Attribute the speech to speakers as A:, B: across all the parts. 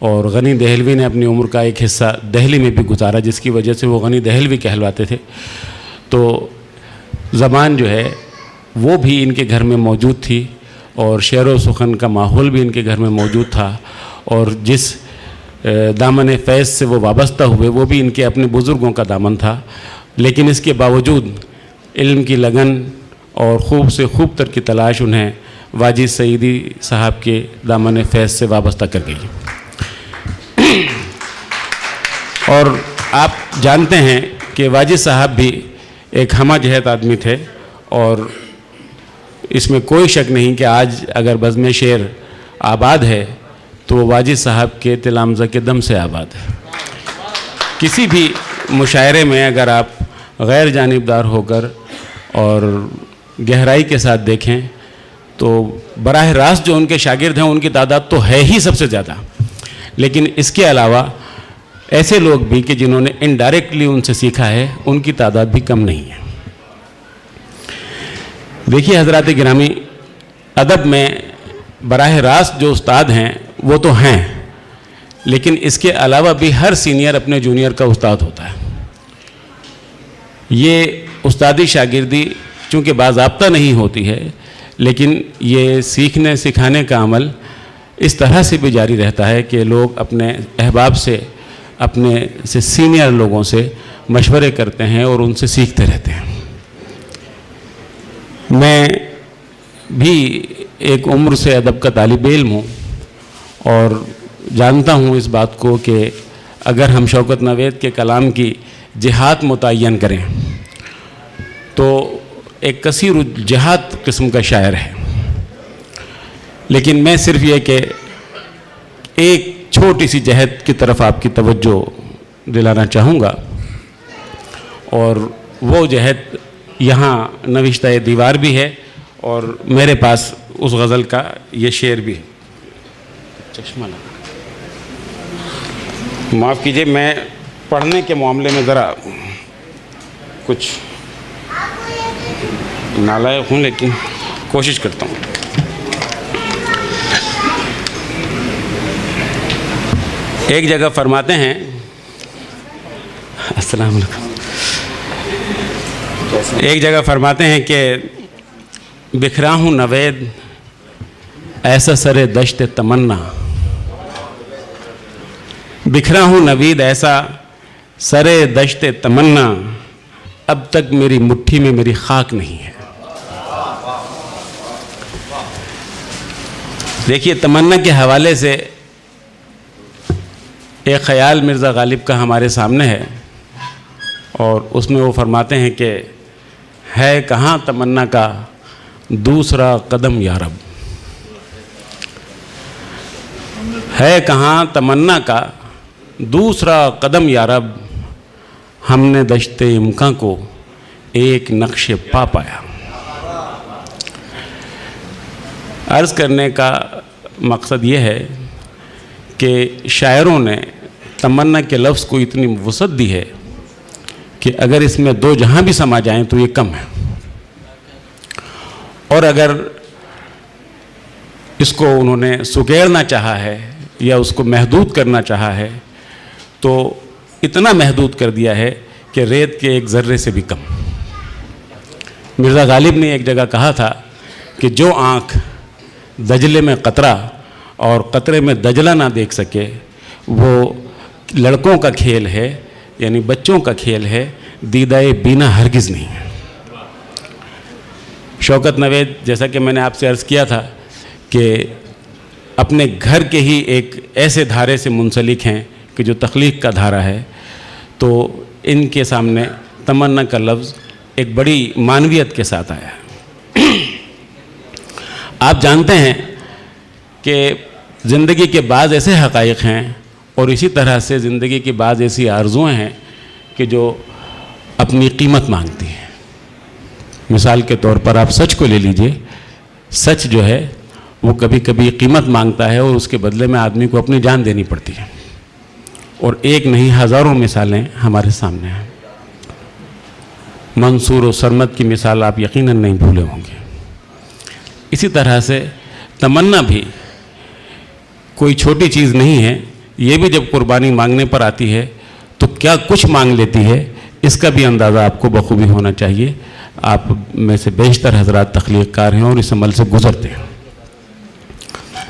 A: اور غنی دہلوی نے اپنی عمر کا ایک حصہ دہلی میں بھی گزارا، جس کی وجہ سے وہ غنی دہلوی کہلواتے تھے۔ تو زبان جو ہے وہ بھی ان کے گھر میں موجود تھی، اور شعر و سخن کا ماحول بھی ان کے گھر میں موجود تھا، اور جس دامن فیض سے وہ وابستہ ہوئے وہ بھی ان کے اپنے بزرگوں کا دامن تھا۔ لیکن اس کے باوجود علم کی لگن اور خوب سے خوب تر کی تلاش انہیں واجد سعیدی صاحب کے دامن فیض سے وابستہ کر گئی۔ اور آپ جانتے ہیں کہ واجد صاحب بھی ایک ہمہ جہت آدمی تھے، اور اس میں کوئی شک نہیں کہ آج اگر بزم شعر آباد ہے تو وہ واجد صاحب کے تلامذہ کے دم سے آباد ہے۔ کسی بھی مشاعرے میں اگر آپ غیر جانبدار ہو کر اور گہرائی کے ساتھ دیکھیں تو براہ راست جو ان کے شاگرد ہیں ان کی تعداد تو ہے ہی سب سے زیادہ، لیکن اس کے علاوہ ایسے لوگ بھی کہ جنہوں نے انڈائریکٹلی ان سے سیکھا ہے ان کی تعداد بھی کم نہیں ہے۔ دیکھیے حضرات گرامی، ادب میں براہ راست جو استاد ہیں وہ تو ہیں، لیکن اس کے علاوہ بھی ہر سینئر اپنے جونیئر کا استاد ہوتا ہے۔ یہ استادی شاگردی چونکہ باضابطہ نہیں ہوتی ہے، لیکن یہ سیکھنے سکھانے کا عمل اس طرح سے بھی جاری رہتا ہے کہ لوگ اپنے احباب سے، اپنے سے سینئر لوگوں سے مشورے کرتے ہیں اور ان سے سیکھتے رہتے ہیں۔ میں بھی ایک عمر سے ادب کا طالب علم ہوں، اور جانتا ہوں اس بات کو کہ اگر ہم شوکت نوید کے کلام کی جہات متعین کریں تو ایک کثیر الجہات قسم کا شاعر ہے، لیکن میں صرف یہ کہ ایک چھوٹی سی جہت کی طرف آپ کی توجہ دلانا چاہوں گا، اور وہ جہت یہاں نوشتہ دیوار بھی ہے اور میرے پاس اس غزل کا یہ شعر بھی ہے۔ چشمہ لگا، معاف کیجئے، میں پڑھنے کے معاملے میں ذرا کچھ نالائق ہوں، لیکن کوشش کرتا ہوں۔ ایک جگہ فرماتے ہیں، السلام علیکم، ایک جگہ فرماتے ہیں کہ بکھرا ہوں نوید ایسا سر دشت تمنا، بکھرا ہوں نوید ایسا سر دشت تمنا، اب تک میری مٹھی میں میری خاک نہیں ہے۔ دیکھیے، تمنا کے حوالے سے ایک خیال مرزا غالب کا ہمارے سامنے ہے، اور اس میں وہ فرماتے ہیں کہ ہے کہاں تمنا کا دوسرا قدم یا رب، ہے کہاں تمنا کا دوسرا قدم یا رب، ہم نے دشت امکان کو ایک نقش پا پایا۔ عرض کرنے کا مقصد یہ ہے کہ شاعروں نے تمنا کے لفظ کو اتنی وسعت دی ہے کہ اگر اس میں دو جہاں بھی سما جائیں تو یہ کم ہے، اور اگر اس کو انہوں نے سکیڑنا چاہا ہے یا اس کو محدود کرنا چاہا ہے تو اتنا محدود کر دیا ہے کہ ریت کے ایک ذرے سے بھی کم۔ مرزا غالب نے ایک جگہ کہا تھا کہ جو آنکھ دجلے میں قطرہ اور قطرے میں دجلہ نہ دیکھ سکے وہ لڑکوں کا کھیل ہے، یعنی بچوں کا کھیل ہے، دیدہ بینا ہرگز نہیں ہے۔ شوکت نوید، جیسا کہ میں نے آپ سے عرض کیا تھا کہ اپنے گھر کے ہی ایک ایسے دھارے سے منسلک ہیں کہ جو تخلیق کا دھارا ہے، تو ان کے سامنے تمنا کا لفظ ایک بڑی معنویت کے ساتھ آیا ہے۔ آپ جانتے ہیں کہ زندگی کے بعض ایسے حقائق ہیں اور اسی طرح سے زندگی کی بعض ایسی آرزویں ہیں کہ جو اپنی قیمت مانگتی ہیں۔ مثال کے طور پر آپ سچ کو لے لیجئے، سچ جو ہے وہ کبھی کبھی قیمت مانگتا ہے اور اس کے بدلے میں آدمی کو اپنی جان دینی پڑتی ہے، اور ایک نہیں ہزاروں مثالیں ہمارے سامنے ہیں۔ منصور و سرمد کی مثال آپ یقیناً نہیں بھولے ہوں گے۔ اسی طرح سے تمنا بھی کوئی چھوٹی چیز نہیں ہے یہ بھی جب قربانی مانگنے پر آتی ہے تو کیا کچھ مانگ لیتی ہے، اس کا بھی اندازہ آپ کو بخوبی ہونا چاہیے۔ آپ میں سے بیشتر حضرات تخلیق کار ہیں اور اس عمل سے گزرتے ہیں۔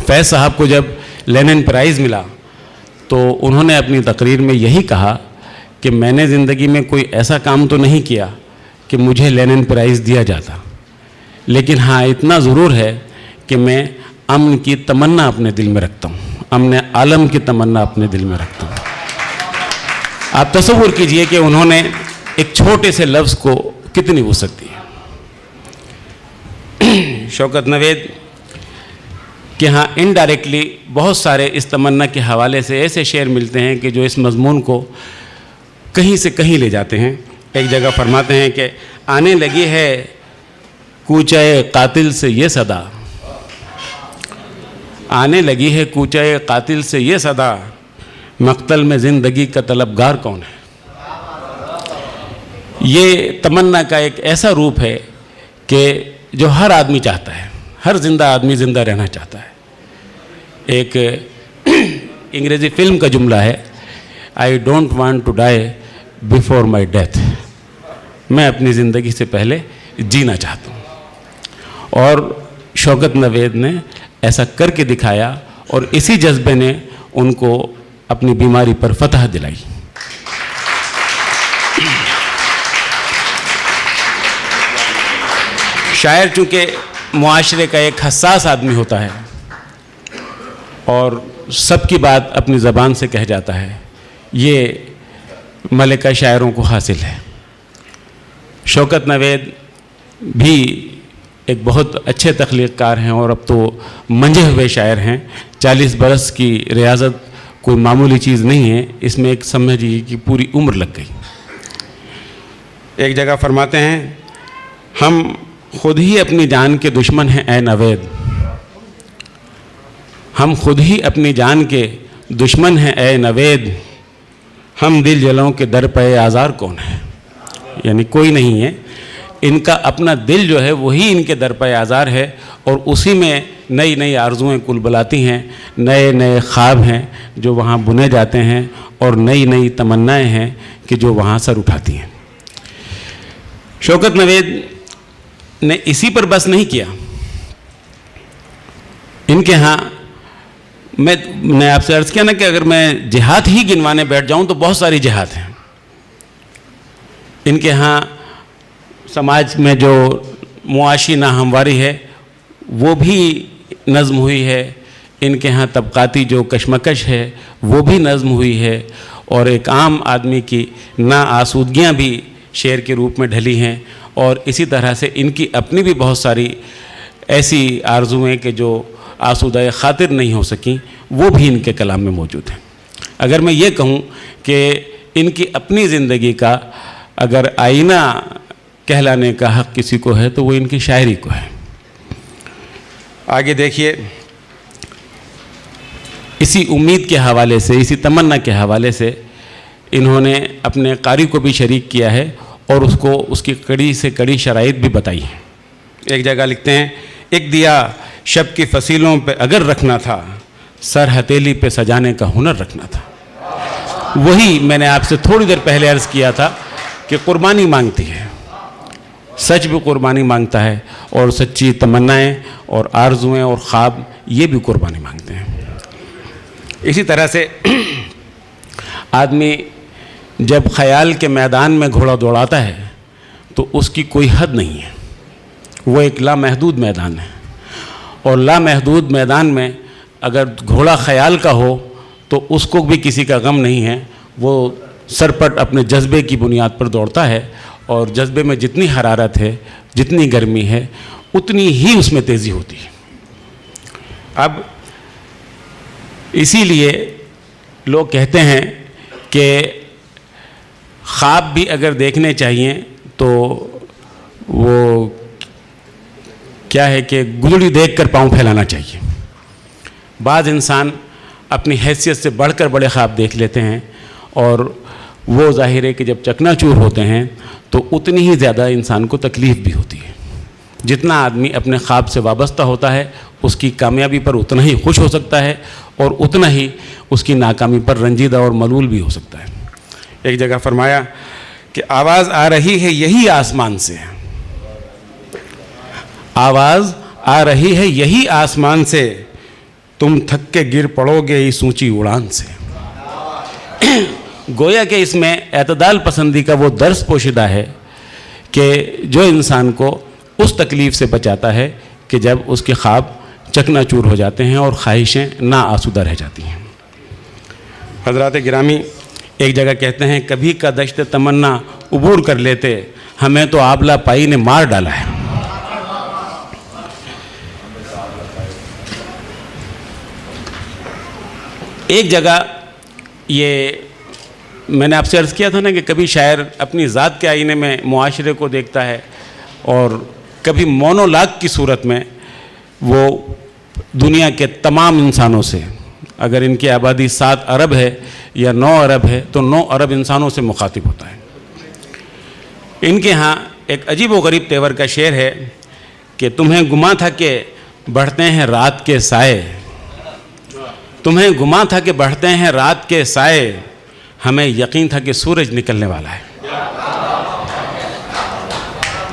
A: فیض صاحب کو جب لینن پرائز ملا تو انہوں نے اپنی تقریر میں یہی کہا کہ میں نے زندگی میں کوئی ایسا کام تو نہیں کیا کہ مجھے لینن پرائز دیا جاتا، لیکن ہاں اتنا ضرور ہے کہ میں امن کی تمنا اپنے دل میں رکھتا ہوں، امن عالم کی تمنا اپنے دل میں رکھتا ہوں۔ آپ تصور کیجئے کہ انہوں نے ایک چھوٹے سے لفظ کو کتنی وسعت دی ہے۔ شوکت نوید کہ ہاں انڈائریکٹلی بہت سارے اس تمنا کے حوالے سے ایسے شعر ملتے ہیں کہ جو اس مضمون کو کہیں سے کہیں لے جاتے ہیں۔ ایک جگہ فرماتے ہیں کہ آنے لگی ہے کوچہ قاتل سے یہ صدا، آنے لگی ہے کوچہ قاتل سے یہ صدا، مقتل میں زندگی کا طلبگار کون ہے۔ یہ تمنا کا ایک ایسا روپ ہے کہ جو ہر آدمی چاہتا ہے، ہر زندہ آدمی زندہ رہنا چاہتا ہے۔ ایک انگریزی فلم کا جملہ ہے، I don't want to die before my death, میں اپنی زندگی سے پہلے جینا چاہتا ہوں۔ اور شوکت نوید نے ایسا کر کے دکھایا اور اسی جذبے نے ان کو اپنی بیماری پر فتح دلائی۔ شاعر چونکہ معاشرے کا ایک حساس آدمی ہوتا ہے اور سب کی بات اپنی زبان سے کہہ جاتا ہے، یہ ملکہ شاعروں کو حاصل ہے۔ شوکت نوید بھی ایک بہت اچھے تخلیق کار ہیں اور اب تو منجھے ہوئے شاعر ہیں۔ 40 برس کی ریاضت کوئی معمولی چیز نہیں ہے، اس میں ایک سمجھیے کہ پوری عمر لگ گئی۔ ایک جگہ فرماتے ہیں، ہم خود ہی اپنی جان کے دشمن ہیں اے نوید، ہم خود ہی اپنی جان کے دشمن ہیں اے نوید، ہم دل جلوں کے در پہ آزار کون ہے۔ یعنی کوئی نہیں ہے، ان کا اپنا دل جو ہے وہی ان کے در پہ آزار ہے اور اسی میں نئی نئی آرزوئیں کل بلاتی ہیں، نئے نئے خواب ہیں جو وہاں بنے جاتے ہیں اور نئی نئی تمنائیں ہیں کہ جو وہاں سر اٹھاتی ہیں۔ شوکت نوید نے اسی پر بس نہیں کیا، ان کے ہاں میں آپ سے عرض کیا نا کہ اگر میں جہاد ہی گنوانے بیٹھ جاؤں تو بہت ساری جہاد ہیں۔ ان کے ہاں سماج میں جو معاشی ناہمواری ہے وہ بھی نظم ہوئی ہے، ان کے ہاں طبقاتی جو کشمکش ہے وہ بھی نظم ہوئی ہے، اور ایک عام آدمی کی ناآسودگیاں بھی شعر کے روپ میں ڈھلی ہیں، اور اسی طرح سے ان کی اپنی بھی بہت ساری ایسی آرزوئیں کہ جو آسودہ خاطر نہیں ہو سکیں وہ بھی ان کے کلام میں موجود ہیں۔ اگر میں یہ کہوں کہ ان کی اپنی زندگی کا اگر آئینہ کہلانے کا حق کسی کو ہے تو وہ ان کی شاعری کو ہے۔ آگے دیکھیے، اسی امید کے حوالے سے، اسی تمنا کے حوالے سے انہوں نے اپنے قاری کو بھی شریک کیا ہے اور اس کو اس کی کڑی سے کڑی شرائط بھی بتائی ہیں۔ ایک جگہ لکھتے ہیں، ایک دیا شب کی فصیلوں پہ اگر رکھنا تھا، سر ہتھیلی پہ سجانے کا ہنر رکھنا تھا۔ وہی میں نے آپ سے تھوڑی دیر پہلے عرض کیا تھا کہ قربانی مانگتی ہے، سچ بھی قربانی مانگتا ہے، اور سچی تمنائیں اور آرزویں اور خواب یہ بھی قربانی مانگتے ہیں۔ اسی طرح سے آدمی جب خیال کے میدان میں گھوڑا دوڑاتا ہے تو اس کی کوئی حد نہیں ہے، وہ ایک لامحدود میدان ہے، اور لامحدود میدان میں اگر گھوڑا خیال کا ہو تو اس کو بھی کسی کا غم نہیں ہے، وہ سرپٹ اپنے جذبے کی بنیاد پر دوڑتا ہے، اور جذبے میں جتنی حرارت ہے، جتنی گرمی ہے، اتنی ہی اس میں تیزی ہوتی ہے۔ اب اسی لیے لوگ کہتے ہیں کہ خواب بھی اگر دیکھنے چاہیے تو وہ کیا ہے کہ گلڑی دیکھ کر پاؤں پھیلانا چاہیے۔ بعض انسان اپنی حیثیت سے بڑھ کر بڑے خواب دیکھ لیتے ہیں، اور وہ ظاہر ہے کہ جب چکنا چور ہوتے ہیں تو اتنی ہی زیادہ انسان کو تکلیف بھی ہوتی ہے۔ جتنا آدمی اپنے خواب سے وابستہ ہوتا ہے اس کی کامیابی پر اتنا ہی خوش ہو سکتا ہے اور اتنا ہی اس کی ناکامی پر رنجیدہ اور ملول بھی ہو سکتا ہے۔ ایک جگہ فرمایا کہ آواز آ رہی ہے یہی آسمان سے، آواز آ رہی ہے یہی آسمان سے، تم تھک کے گر پڑو گے اس اونچی اڑان سے۔ گویا کہ اس میں اعتدال پسندی کا وہ درس پوشیدہ ہے کہ جو انسان کو اس تکلیف سے بچاتا ہے کہ جب اس کے خواب چکنا چور ہو جاتے ہیں اور خواہشیں نا آسودہ رہ جاتی ہیں۔ حضرات گرامی ایک جگہ کہتے ہیں کبھی کا دشت تمنا عبور کر لیتے، ہمیں تو آبلہ پائی نے مار ڈالا ہے۔ ایک جگہ یہ میں نے آپ سے عرض کیا تھا نا کہ کبھی شاعر اپنی ذات کے آئینے میں معاشرے کو دیکھتا ہے اور کبھی مونولاگ کی صورت میں وہ دنیا کے تمام انسانوں سے، اگر ان کی آبادی 7 ارب ہے یا 9 ارب ہے تو 9 ارب انسانوں سے مخاطب ہوتا ہے۔ ان کے ہاں ایک عجیب و غریب تیور کا شعر ہے کہ تمہیں گما تھا کہ بڑھتے ہیں رات کے سائے، تمہیں گما تھا کہ بڑھتے ہیں رات کے سائے، ہمیں یقین تھا کہ سورج نکلنے والا ہے۔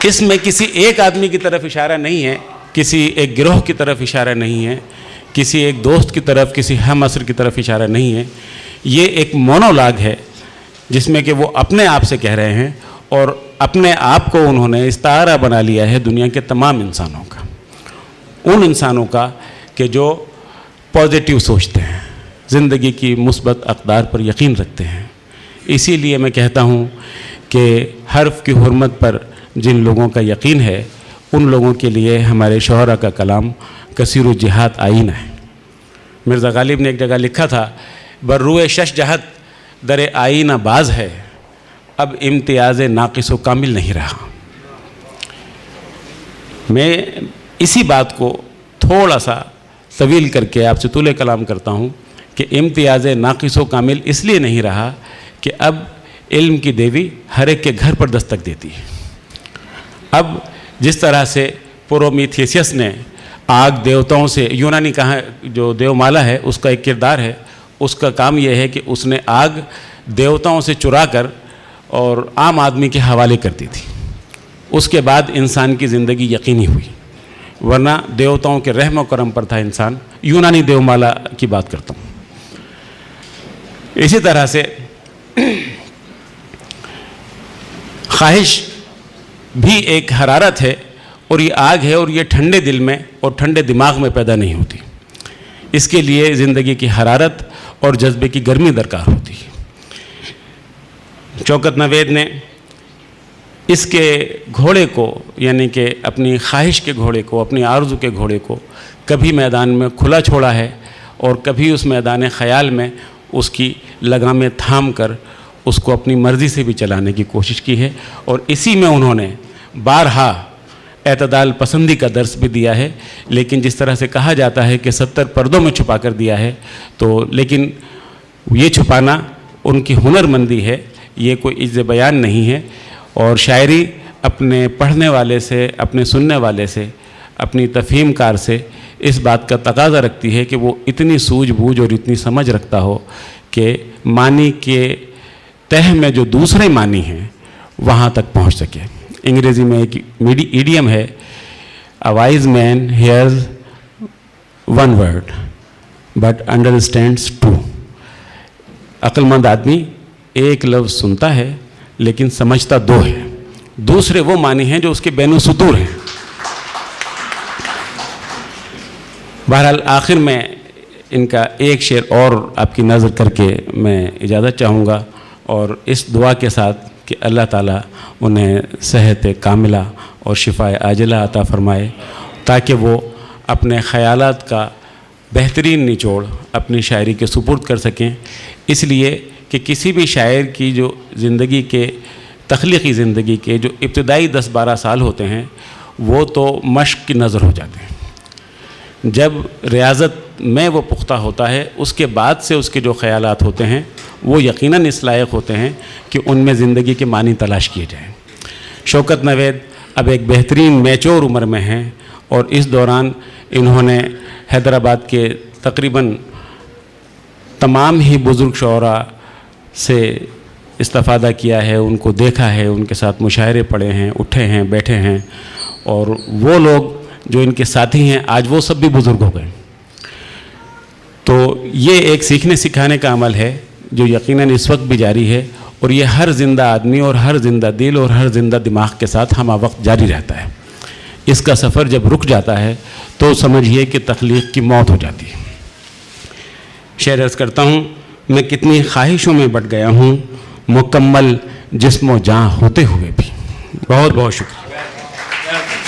A: اس میں کسی ایک آدمی کی طرف اشارہ نہیں ہے، کسی ایک گروہ کی طرف اشارہ نہیں ہے، کسی ایک دوست کی طرف، کسی ہم عصر کی طرف اشارہ نہیں ہے۔ یہ ایک مونولاگ ہے جس میں کہ وہ اپنے آپ سے کہہ رہے ہیں اور اپنے آپ کو انہوں نے استعارہ بنا لیا ہے دنیا کے تمام انسانوں کا، ان انسانوں کا کہ جو پازیٹیو سوچتے ہیں، زندگی کی مثبت اقدار پر یقین رکھتے ہیں۔ اسی لیے میں کہتا ہوں کہ حرف کی حرمت پر جن لوگوں کا یقین ہے ان لوگوں کے لیے ہمارے شعراء کا کلام کثیر الجہات آئینہ ہے۔ مرزا غالب نے ایک جگہ لکھا تھا بروئے شش جہت در آئینہ باز ہے، اب امتیاز ناقص و کامل نہیں رہا۔ میں اسی بات کو تھوڑا سا طویل کر کے آپ سے طول کلام کرتا ہوں کہ امتیاز ناقص و کامل اس لیے نہیں رہا کہ اب علم کی دیوی ہر ایک کے گھر پر دستک دیتی ہے۔ اب جس طرح سے پرومیتھیسس نے آگ دیوتاؤں سے، یونانی کہاں جو دیو مالا ہے اس کا ایک کردار ہے، اس کا کام یہ ہے کہ اس نے آگ دیوتاؤں سے چرا کر اور عام آدمی کے حوالے کرتی تھی۔ اس کے بعد انسان کی زندگی یقینی ہوئی، ورنہ دیوتاؤں کے رحم و کرم پر تھا انسان۔ یونانی دیو مالا کی بات کرتا ہوں۔ اسی طرح سے خواہش بھی ایک حرارت ہے اور یہ آگ ہے اور یہ ٹھنڈے دل میں اور ٹھنڈے دماغ میں پیدا نہیں ہوتی، اس کے لیے زندگی کی حرارت اور جذبے کی گرمی درکار ہوتی ہے۔ شوکت نوید نے اس کے گھوڑے کو، یعنی کہ اپنی خواہش کے گھوڑے کو، اپنی آرزو کے گھوڑے کو کبھی میدان میں کھلا چھوڑا ہے اور کبھی اس میدان خیال میں اس کی لگامیں تھام کر اس کو اپنی مرضی سے بھی چلانے کی کوشش کی ہے، اور اسی میں انہوں نے بارہا اعتدال پسندی کا درس بھی دیا ہے۔ لیکن جس طرح سے کہا جاتا ہے کہ 70 پردوں میں چھپا کر دیا ہے، تو لیکن یہ چھپانا ان کی ہنر مندی ہے، یہ کوئی عجز بیان نہیں ہے۔ اور شاعری اپنے پڑھنے والے سے، اپنے سننے والے سے، اپنی تفہیم کار سے اس بات کا تقاضا رکھتی ہے کہ وہ اتنی سوجھ بوجھ اور اتنی سمجھ رکھتا ہو کہ معنی کے تہ میں جو دوسرے معنی ہیں وہاں تک پہنچ سکے۔ انگریزی میں ایک ایڈیم ہے، A wise man hears one word but understands two۔ عقل مند آدمی ایک لفظ سنتا ہے لیکن سمجھتا 2 ہے، دوسرے وہ معنی ہیں جو اس کے بین السطور ہیں۔ بہرحال آخر میں ان کا ایک شعر اور آپ کی نظر کر کے میں اجازت چاہوں گا، اور اس دعا کے ساتھ کہ اللہ تعالیٰ انہیں صحت کاملہ اور شفاء عاجلہ عطا فرمائے، تاکہ وہ اپنے خیالات کا بہترین نچوڑ اپنی شاعری کے سپرد کر سکیں۔ اس لیے کہ کسی بھی شاعر کی جو زندگی کے، تخلیقی زندگی کے جو ابتدائی 10-12 سال ہوتے ہیں وہ تو مشق کی نظر ہو جاتے ہیں۔ جب ریاضت میں وہ پختہ ہوتا ہے اس کے بعد سے اس کے جو خیالات ہوتے ہیں وہ یقیناً اس لائق ہوتے ہیں کہ ان میں زندگی کے معنی تلاش کیے جائیں۔ شوکت نوید اب ایک بہترین میچور عمر میں ہیں اور اس دوران انہوں نے حیدرآباد کے تقریباً تمام ہی بزرگ شعراء سے استفادہ کیا ہے، ان کو دیکھا ہے، ان کے ساتھ مشاعرے پڑھے ہیں، اٹھے ہیں، بیٹھے ہیں، اور وہ لوگ جو ان کے ساتھی ہیں آج وہ سب بھی بزرگ ہو گئے. تو یہ ایک سیکھنے سکھانے کا عمل ہے جو یقیناً اس وقت بھی جاری ہے، اور یہ ہر زندہ آدمی اور ہر زندہ دل اور ہر زندہ دماغ کے ساتھ ہمہ وقت جاری رہتا ہے. اس کا سفر جب رک جاتا ہے تو سمجھیے کہ تخلیق کی موت ہو جاتی ہے. شعر عرض کرتا ہوں: میں کتنی خواہشوں میں بٹ گیا ہوں، مکمل جسم و جاں ہوتے ہوئے بھی. بہت بہت شکریہ.